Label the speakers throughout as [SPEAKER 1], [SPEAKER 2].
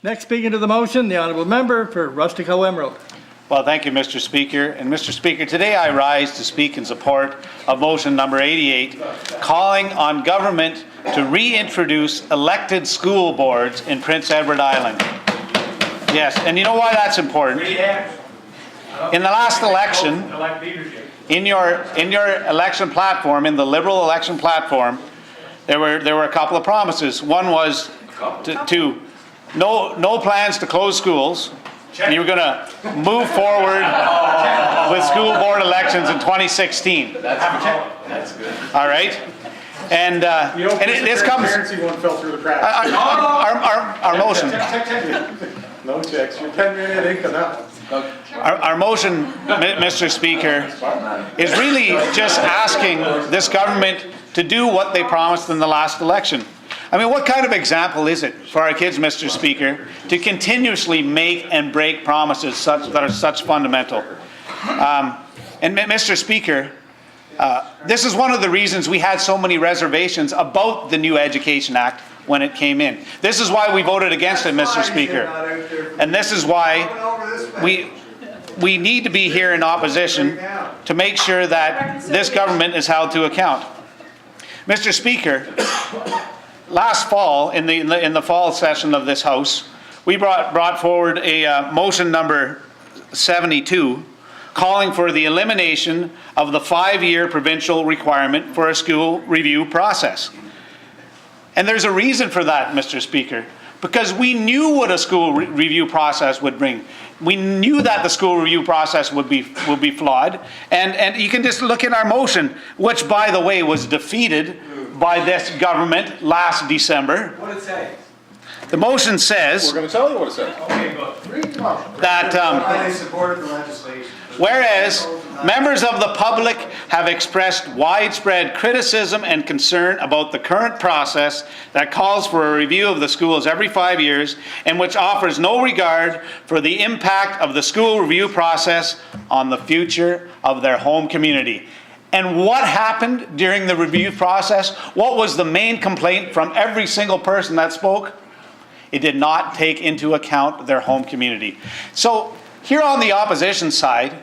[SPEAKER 1] Next speaking to the motion, the honourable member for Rustic Hoe Emerald.
[SPEAKER 2] Well, thank you, Mr. Speaker. And Mr. Speaker, today I rise to speak in support of motion number 88, calling on government to reintroduce elected school boards in Prince Edward Island. Yes, and you know why that's important? In the last election, in your election platform, in the Liberal election platform, there were a couple of promises. One was to no plans to close schools. You were going to move forward with school board elections in 2016.
[SPEAKER 3] That's good.
[SPEAKER 2] All right, and this comes. Our motion.
[SPEAKER 3] No checks. You're 10 minutes ain't enough.
[SPEAKER 2] Our motion, Mr. Speaker, is really just asking this government to do what they promised in the last election. I mean, what kind of example is it for our kids, Mr. Speaker, to continuously make and break promises that are such fundamental? And Mr. Speaker, this is one of the reasons we had so many reservations about the new Education Act when it came in. This is why we voted against it, Mr. Speaker. And this is why we need to be here in opposition to make sure that this government is held to account. Mr. Speaker, last fall, in the fall session of this House, we brought forward a motion number 72, calling for the elimination of the 5-year provincial requirement for a school review process. And there's a reason for that, Mr. Speaker, because we knew what a school review process would bring. We knew that the school review process would be flawed, and you can just look at our motion, which, by the way, was defeated by this government last December.
[SPEAKER 3] What did it say?
[SPEAKER 2] The motion says
[SPEAKER 3] We're going to tell you what it says.
[SPEAKER 4] Okay, good. Read the motion.
[SPEAKER 2] that
[SPEAKER 4] I supported the legislation.
[SPEAKER 2] whereas members of the public have expressed widespread criticism and concern about the current process that calls for a review of the schools every 5 years and which offers no regard for the impact of the school review process on the future of their home community. And what happened during the review process? What was the main complaint from every single person that spoke? It did not take into account their home community. So here on the opposition side,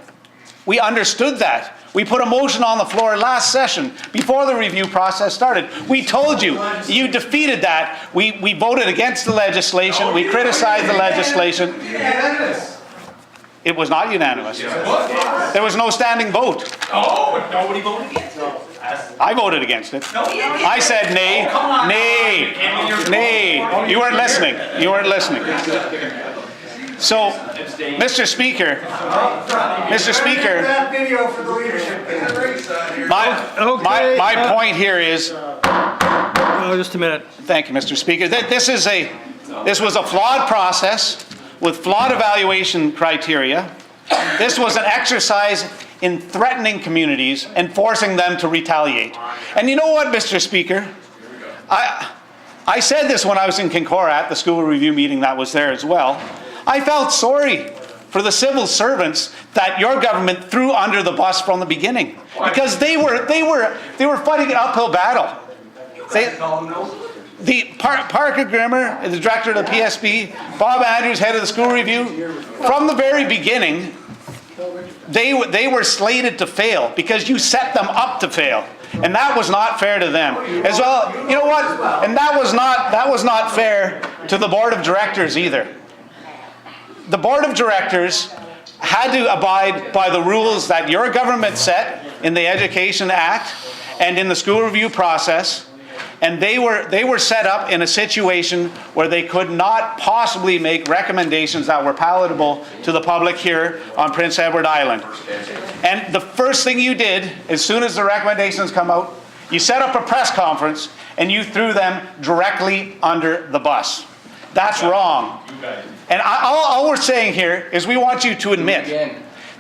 [SPEAKER 2] we understood that. We put a motion on the floor last session before the review process started. We told you, you defeated that. We voted against the legislation. We criticized the legislation. It was not unanimous. There was no standing vote.
[SPEAKER 4] Oh, but nobody voted against it.
[SPEAKER 2] I voted against it.
[SPEAKER 4] No, you didn't.
[SPEAKER 2] I said nay, nay, nay. You weren't listening. You weren't listening. So, Mr. Speaker,
[SPEAKER 4] That video for the leadership.
[SPEAKER 2] my point here is,
[SPEAKER 1] Oh, just a minute.
[SPEAKER 2] thank you, Mr. Speaker, that this was a flawed process with flawed evaluation criteria. This was an exercise in threatening communities and forcing them to retaliate. And you know what, Mr. Speaker? I said this when I was in Kincora at the school review meeting that was there as well. I felt sorry for the civil servants that your government threw under the bus from the beginning, because they were fighting an uphill battle. Parker Grimmer, the director of the PSB, Bob Andrews, head of the school review, from the very beginning, they were slated to fail because you set them up to fail. And that was not fair to them. As well, you know what? And that was not fair to the board of directors either. The board of directors had to abide by the rules that your government set in the Education Act and in the school review process. And they were set up in a situation where they could not possibly make recommendations that were palatable to the public here on Prince Edward Island. And the first thing you did, as soon as the recommendations come out, you set up a press conference and you threw them directly under the bus. That's wrong. And all we're saying here is we want you to admit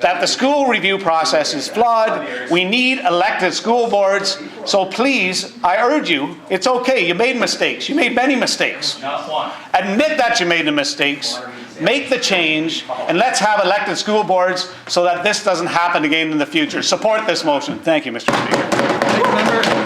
[SPEAKER 2] that the school review process is flawed. We need elected school boards. So please, I urge you, it's okay. You made mistakes. You made many mistakes.
[SPEAKER 4] Not one.
[SPEAKER 2] Admit that you made the mistakes. Make the change. And let's have elected school boards so that this doesn't happen again in the future. Support this motion. Thank you, Mr. Speaker.
[SPEAKER 1] Thank you, member.